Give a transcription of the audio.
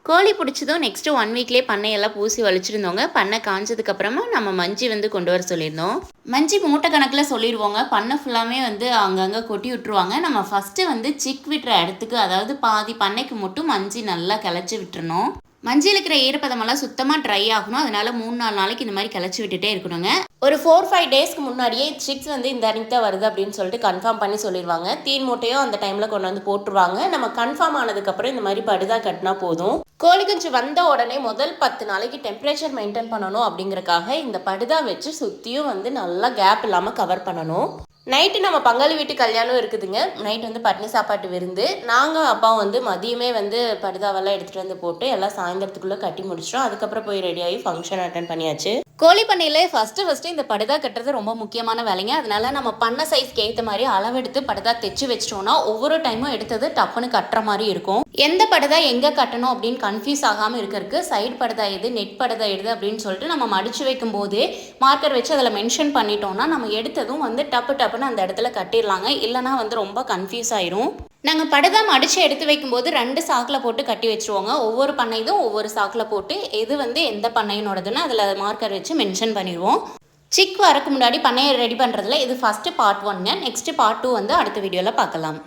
கோழி பிடிச்சதும் நெக்ஸ்ட்டு 1 வீக்லேயே பண்ணையெல்லாம் பூசி வலிச்சிருந்தோங்க. பண்ணை காஞ்சதுக்கப்புறமா நம்ம மஞ்சி வந்து கொண்டு வர சொல்லியிருந்தோம். மஞ்சி மூட்டை கணக்கில் சொல்லிடுவோங்க. பண்ணை ஃபுல்லாமே வந்து அங்கங்கே கொட்டி விட்டுருவாங்க. நம்ம ஃபஸ்ட்டு வந்து சிக் விட்டுற இடத்துக்கு, அதாவது பாதி பண்ணைக்கு மட்டும் மஞ்சி நல்லா கிளச்சி விட்டுறணும். மஞ்சியில் இருக்கிற ஈரப்பதமெல்லாம் சுத்தமாக ட்ரை ஆகணும். அதனால 3-4 நாளைக்கு இந்த மாதிரி கிளச்சி விட்டுட்டே இருக்கணுங்க. ஒரு 4-5 டேஸ்க்கு முன்னாடியே சிக்ஸ் வந்து இந்த அன்னைக்கு தான் வருது அப்படின்னு சொல்லிட்டு கன்ஃபார்ம் பண்ணி சொல்லிடுவாங்க. தீன் மூட்டையும் அந்த டைமில் கொண்டு வந்து போட்டுருவாங்க. நம்ம கன்ஃபார்ம் ஆனதுக்கப்புறம் இந்த மாதிரி படுதா கட்டினா போதும். கோழி குஞ்சு வந்த உடனே முதல் 10 நாளைக்கு டெம்பரேச்சர் மெயின்டைன் பண்ணணும் அப்படிங்கறக்காக இந்த படுதா வச்சு சுற்றியும் வந்து நல்லா கேப் இல்லாமல் கவர் பண்ணணும். நைட்டு நம்ம பங்காளி வீட்டு கல்யாணம் இருக்குதுங்க. நைட் வந்து பட்னி சாப்பாட்டு விருந்து. நாங்கள் அப்பாவும் வந்து மதியமே வந்து படுதாவெல்லாம் எடுத்துகிட்டு வந்து போட்டு எல்லாம் சாயந்தரத்துக்குள்ளே கட்டி முடிச்சிட்டோம். அதுக்கப்புறம் போய் ரெடியாகி ஃபங்க்ஷன் அட்டன் பண்ணியாச்சு. கோழி பண்ணையிலே ஃபஸ்ட்டு இந்த படுதா கட்டுறது ரொம்ப முக்கியமான வேலைங்க. அதனால நம்ம பண்ண சைஸ்க்கு ஏற்ற மாதிரி அளவெடுத்து படுதா தைச்சு வச்சிட்டோம்னா ஒவ்வொரு டைமும் எடுத்தது டப்புன்னு கட்டுற மாதிரி இருக்கும். எந்த படுதா எங்கே கட்டணும் அப்படின்னு கன்ஃபியூஸ் ஆகாமல் இருக்கிறதுக்கு சைடு படுதா எது, நெட் படுதா எது அப்படின்னு சொல்லிட்டு நம்ம மடிச்சு வைக்கும் போதே மார்க்கர் வச்சு அதில் மென்ஷன் பண்ணிட்டோம்னா நம்ம எடுத்ததும் வந்து டப்புன்னு அந்த இடத்துல கட்டிடலாங்க. இல்லைனா வந்து ரொம்ப கன்ஃபியூஸ் ஆயிரும். நாங்கள் படுதா மடித்து எடுத்து வைக்கும்போது 2 சாக்கில் போட்டு கட்டி வச்சுருவோங்க. ஒவ்வொரு பண்ணையும் ஒவ்வொரு சாக்கில் போட்டு எது வந்து எந்த பண்ணையினோடதுன்னு அதில் மார்க்கர் வச்சு மென்ஷன் பண்ணிடுவோம். சிக் வரக்கு முன்னாடி பண்ணையை ரெடி பண்ணுறதுல இது ஃபஸ்ட்டு பார்ட் 1ங்க. நெக்ஸ்ட்டு பார்ட் 2 வந்து அடுத்த வீடியோவில் பார்க்கலாம்.